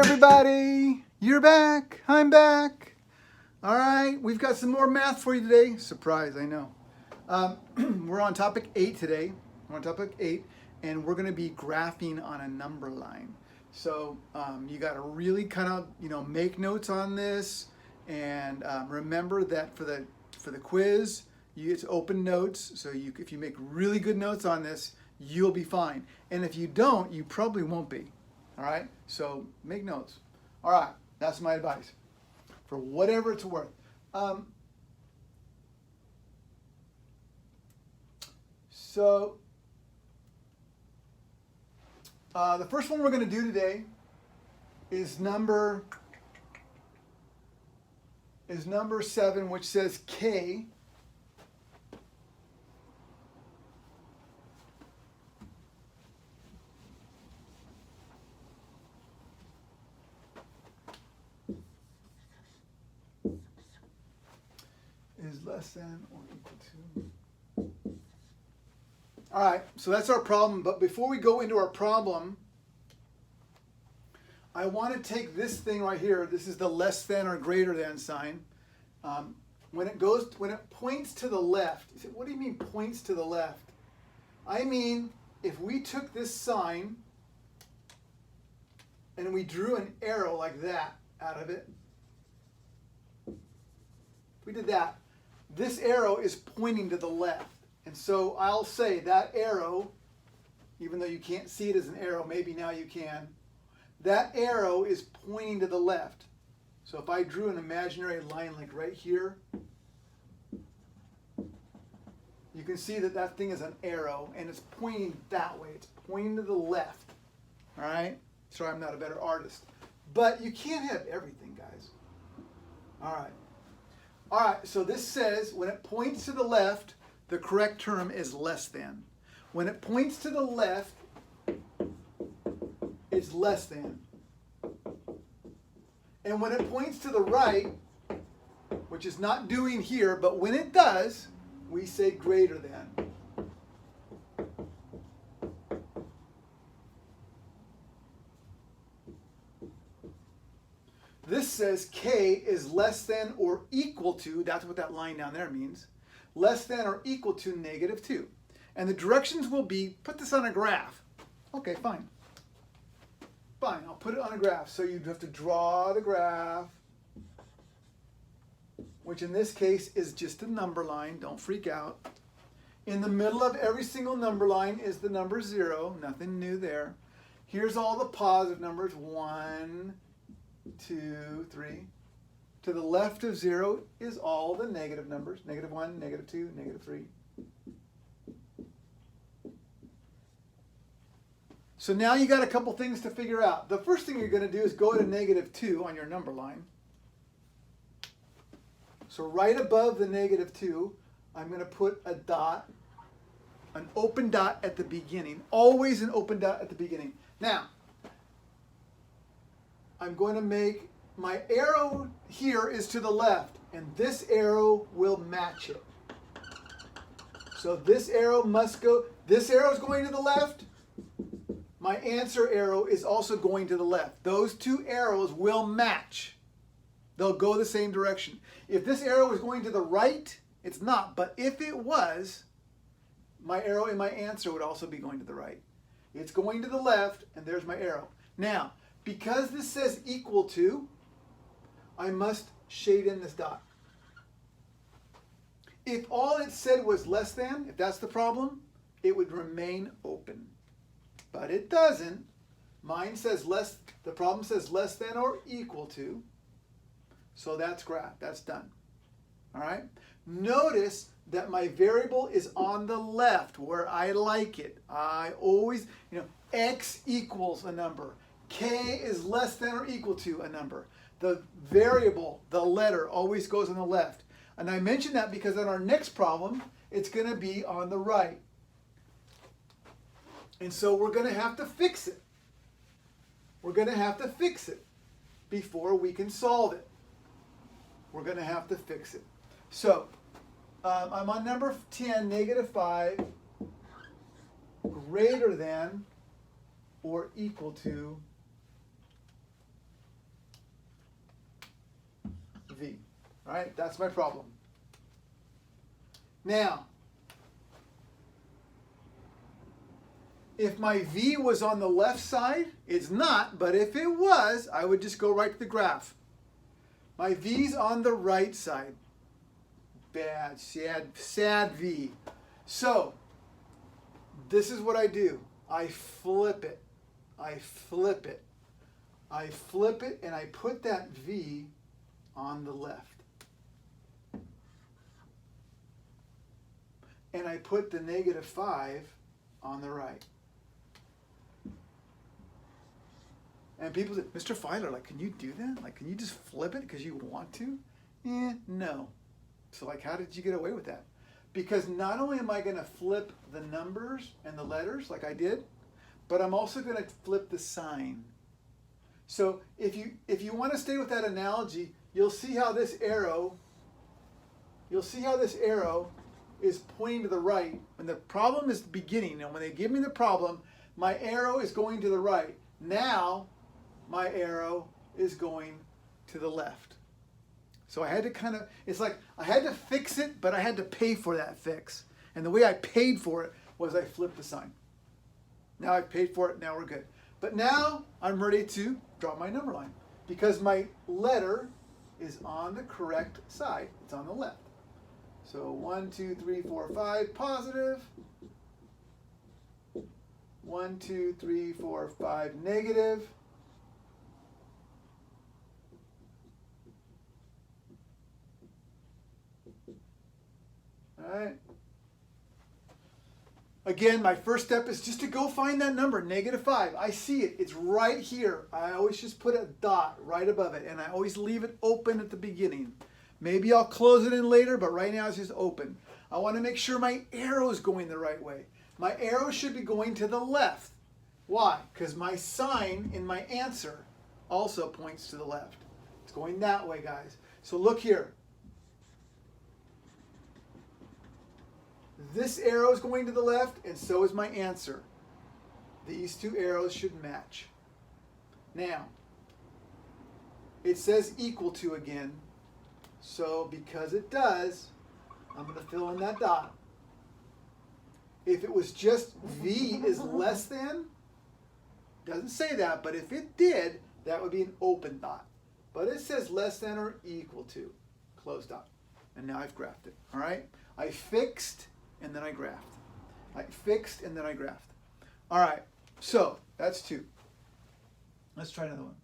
everybody. You're back. I'm back. All right, we've got some more math for you today. Surprise, I know. We're on topic 8 today. We're on topic 8, and we're going to be graphing on a number line. So you got to really kind of make notes on this, and remember that for the quiz, it's open notes. So if you make really good notes on this, you'll be fine. And if you don't, you probably won't be. All right, so make notes. All right, that's my advice for whatever it's worth. The first one we're going to do today is number 7, which says K is less than or equal to. All right, so that's our problem. But before we go into our problem, I want to take this thing right here. This is the less than or greater than sign. When it points to the left, you say, what do you mean points to the left? I mean, if we took this sign and we drew an arrow like that out of it, if we did that, this arrow is pointing to the left. And so I'll say that arrow, even though you can't see it as an arrow, maybe now you can, that arrow is pointing to the left. So if I drew an imaginary line like right here, you can see that that thing is an arrow and it's pointing that way. It's pointing to the left. All right? Sorry, I'm not a better artist. But you can't have everything, guys. All right. All right, so this says when it points to the left, the correct term is less than. When it points to the left, it's less than. And when it points to the right, which is not doing here, but when it does, we say greater than. This says K is less than or equal to, that's what that line down there means, less than or equal to -2. And the directions will be, put this on a graph. Okay, fine. Fine, I'll put it on a graph. So you'd have to draw the graph, which in this case is just a number line. Don't freak out. In the middle of every single number line is the number 0. Nothing new there. Here's all the positive numbers. 1, 2, 3. To the left of 0 is all the negative numbers. -1, -2, -3. So now you got a couple things to figure out. The first thing you're going to do is go to -2 on your number line. So right above the -2, I'm going to put a dot, an open dot at the beginning. Always an open dot at the beginning. Now, I'm going to make my arrow here is to the left, and this arrow will match it. So this arrow must go, this arrow is going to the left. My answer arrow is also going to the left. Those two arrows will match. They'll go the same direction. If this arrow is going to the right, it's not. But if it was, my arrow in my answer would also be going to the right. It's going to the left, and there's my arrow. Now, because this says equal to, I must shade in this dot. If all it said was less than, if that's the problem, it would remain open. But it doesn't. Mine says less, the problem says less than or equal to. So that's graph, that's done. All right? Notice that my variable is on the left where I like it. I always, x equals a number. K is less than or equal to a number. The variable, the letter, always goes on the left. And I mention that because on our next problem, it's going to be on the right. And so we're going to have to fix it. We're going to have to fix it before we can solve it. We're going to have to fix it. So I'm on number 10, -5, greater than or equal to All right, that's my problem. Now, if my v was on the left side, it's not, but if it was, I would just go right to the graph. My v's on the right side. Bad, sad v. So, this is what I do. I flip it. I flip it. I flip it, and I put that v on the left. And I put the -5 on the right. And people say, Mr. Filer, like, can you do that? Like, can you just flip it because you want to? No. So, like, how did you get away with that? Because not only am I going to flip the numbers and the letters like I did, but I'm also going to flip the sign. So if you want to stay with that analogy, you'll see how this arrow is pointing to the right. When the problem is beginning, and when they give me the problem, my arrow is going to the right. Now, my arrow is going to the left. So I had to it's like I had to fix it, but I had to pay for that fix. And the way I paid for it was I flipped the sign. Now I've paid for it, now we're good. But now I'm ready to draw my number line because my letter is on the correct side. It's on the left. So 1, 2, 3, 4, 5, positive. 1, 2, 3, 4, 5, negative. All right. Again, my first step is just to go find that number, -5. I see it. It's right here. I always just put a dot right above it, and I always leave it open at the beginning. Maybe I'll close it in later, but right now it's just open. I want to make sure my arrow is going the right way. My arrow should be going to the left. Why? Because my sign in my answer also points to the left. It's going that way, guys. So look here. This arrow is going to the left, and so is my answer. These two arrows should match. Now, it says equal to again. So because it does, I'm going to fill in that dot. If it was just v is less than, doesn't say that, but if it did, that would be an open dot. But it says less than or equal to, closed dot. And now I've graphed it. All right? I fixed and then I graphed. I fixed and then I graphed. All right, so that's 2. Let's try another one.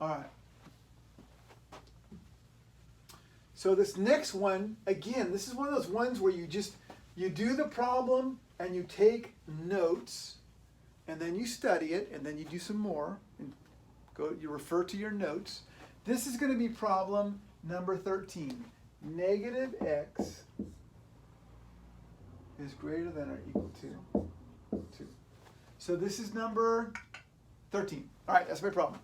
All right. So this next one, again, this is one of those ones where you do the problem and you take notes and then you study it and then you do some more and you refer to your notes. This is going to be problem number 13. -x is greater than or equal to 2. So this is number 13. All right, that's my problem.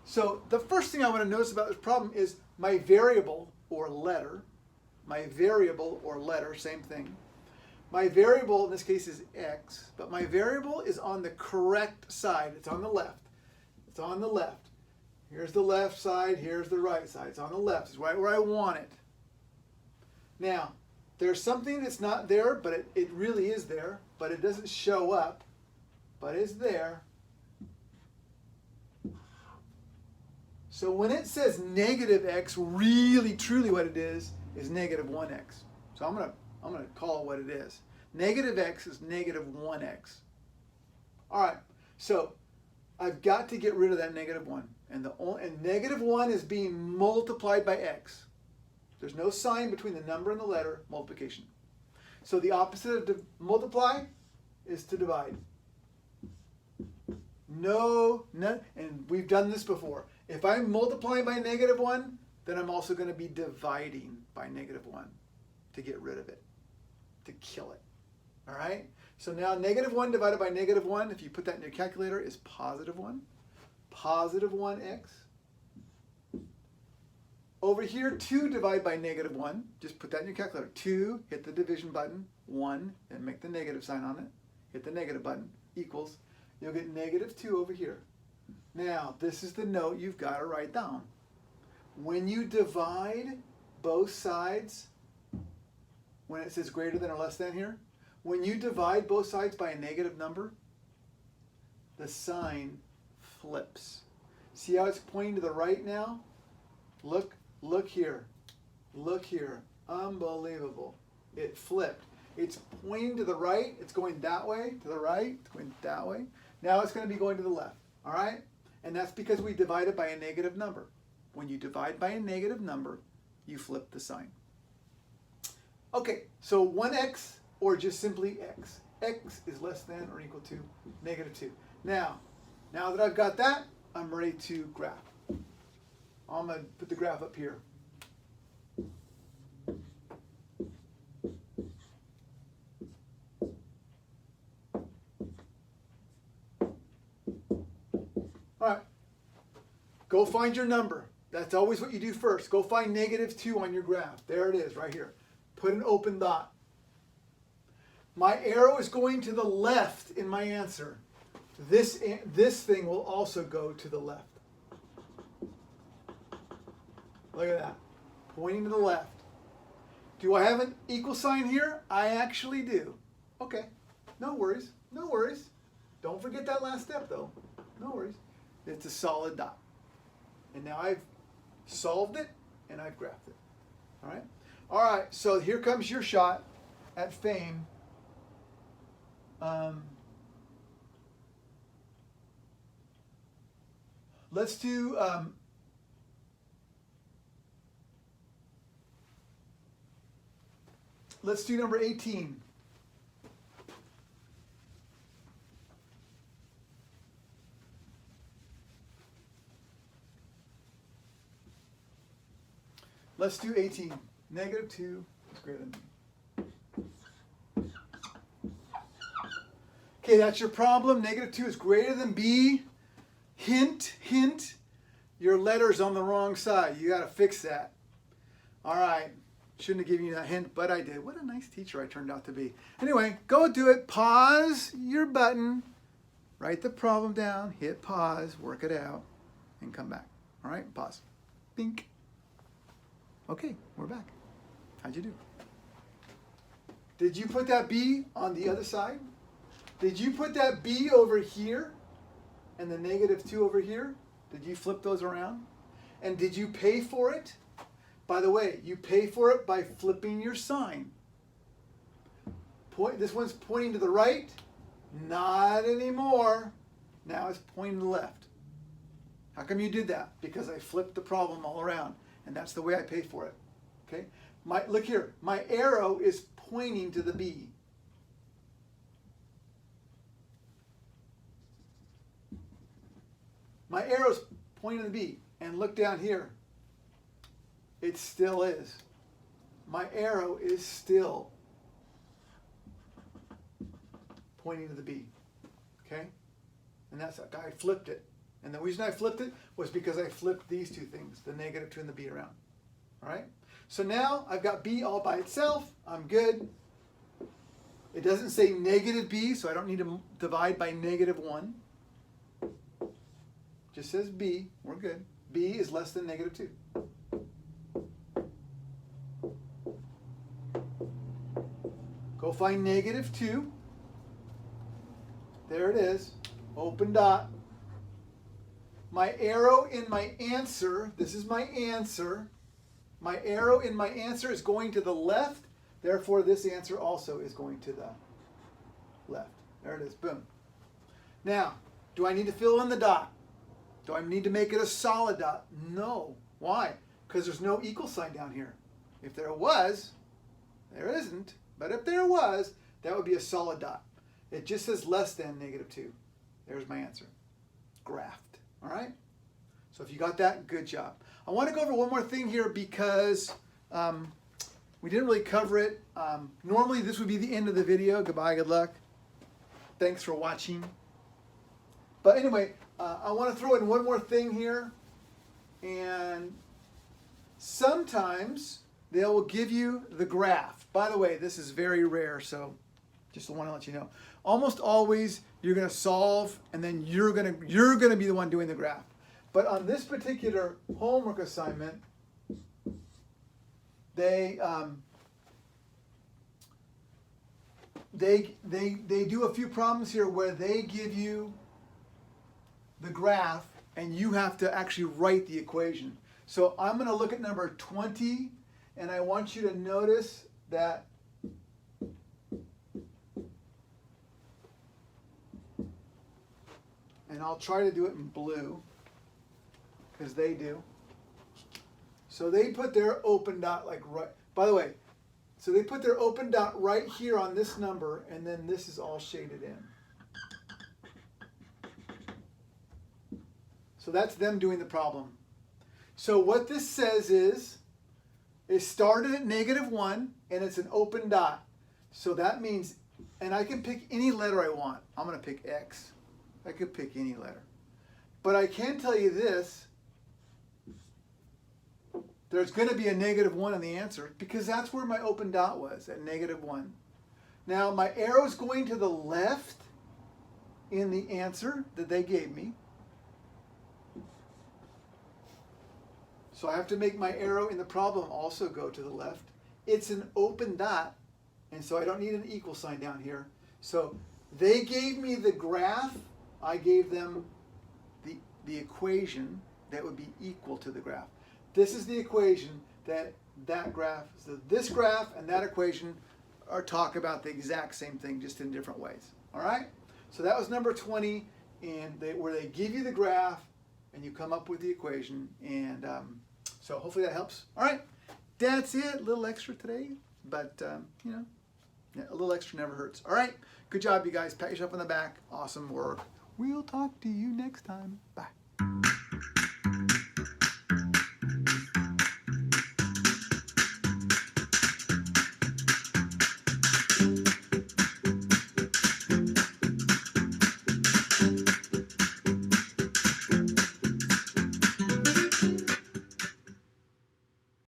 So the first thing I want to notice about this problem is my variable or letter. My variable or letter, same thing. My variable in this case is x, but my variable is on the correct side. It's on the left. It's on the left. Here's the left side, here's the right side. It's on the left. It's right where I want it. Now, there's something that's not there, but it really is there, but it doesn't show up, but it's there. So when it says -x, really, truly what it is -1x. So I'm gonna call it what it is. -x is -1x. All right, so I've got to get rid of that -1. And -1 is being multiplied by x. There's no sign between the number and the letter, multiplication. So the opposite of multiply is to divide. No, and we've done this before. If I'm multiplying by -1, then I'm also going to be dividing by -1 to get rid of it, to kill it. All right? So now -1 divided by -1, if you put that in your calculator, is +1. +1x. Over here, 2 divided by -1. Just put that in your calculator. 2, hit the division button. 1, and make the negative sign on it. Hit the negative button. Equals. You'll get -2 over here. Now, this is the note you've got to write down. When you divide both sides, when it says greater than or less than here, when you divide both sides by a negative number, the sign flips. See how it's pointing to the right now? Look here. Look here. Unbelievable. It flipped. It's pointing to the right. It's going that way, to the right. It's going that way. Now it's going to be going to the left. All right? And that's because we divided by a negative number. When you divide by a negative number, you flip the sign. Okay, so 1x or just simply x. X is less than or equal to negative 2. Now that I've got that, I'm ready to graph. I'm going to put the graph up here. All right, go find your number. That's always what you do first. Go find negative 2 on your graph. There it is, right here. Put an open dot. My arrow is going to the left in my answer. This thing will also go to the left. Look at that, pointing to the left. Do I have an equal sign here? I actually do. Okay, no worries, no worries. Don't forget that last step though. No worries. It's a solid dot. And now I've solved it and I've graphed it. All right? All right, so here comes your shot at fame. Let's do number 18. Let's do 18. Negative 2 is greater than b. Okay, that's your problem. Negative 2 is greater than b. Hint, hint, your letter's on the wrong side. You got to fix that. All right. Shouldn't have given you that hint, but I did. What a nice teacher I turned out to be. Anyway, go do it. Pause your button. Write the problem down. Hit pause. Work it out. And come back. All right? Pause. Bink. Okay, we're back. How'd you do? Did you put that B on the other side? Did you put that B over here and the negative 2 over here? Did you flip those around? And did you pay for it? By the way, you pay for it by flipping your sign. This one's pointing to the right. Not anymore. Now it's pointing to the left. How come you did that? Because I flipped the problem all around. And that's the way I pay for it. Okay? Look here. My arrow is pointing to the B. My arrow's pointing to the B. And look down here. It still is. My arrow is still pointing to the B. Okay? And that's that guy flipped it. And the reason I flipped it was because I flipped these two things, the negative 2 and the B around. All right? So now I've got B all by itself. I'm good. It doesn't say negative B, so I don't need to divide by negative 1. Just says B. We're good. B is less than negative 2. Go find negative 2. There it is. Open dot. My arrow in my answer, this is my answer. My arrow in my answer is going to the left. Therefore, this answer also is going to the left. There it is. Boom. Now, do I need to fill in the dot? Do I need to make it a solid dot? No. Why? Because there's no equal sign down here. If there was, there isn't. But if there was, that would be a solid dot. It just says less than negative 2. There's my answer. Graphed. All right? So if you got that, good job. I want to go over one more thing here because we didn't really cover it. Normally this would be the end of the video. Goodbye, good luck. Thanks for watching. But anyway, I want to throw in one more thing here. And sometimes they will give you the graph. By the way, this is very rare, so Just want to let you know. Almost always you're going to solve, and then you're going to be the one doing the graph. But on this particular homework assignment, they do a few problems here where they give you the graph and you have to actually write the equation. So I'm going to look at number 20, and I want you to notice that and I'll try to do it in blue because they do. So they put their open dot like right, by the way, so they put their open dot right here on this number, and then this is all shaded in. So that's them doing the problem. So what this says is, it started at -1 and it's an open dot. So that means, and I can pick any letter I want. I'm going to pick X. I could pick any letter. But I can tell you this, there's going to be a -1 in the answer because that's where my open dot was, at -1. Now my arrow's going to the left in the answer that they gave me. So I have to make my arrow in the problem also go to the left. It's an open dot, and so I don't need an equal sign down here. So they gave me the graph. I gave them the equation that would be equal to the graph. This is the equation that graph, so this graph and that equation are talk about the exact same thing, just in different ways. All right? So that was number 20, and where they give you the graph and you come up with the equation, and so hopefully that helps. All right, that's it. A little extra today, but you know, yeah, a little extra never hurts. All right, good job, you guys. Pat yourself on the back. Awesome work. We'll talk to you next time. Bye.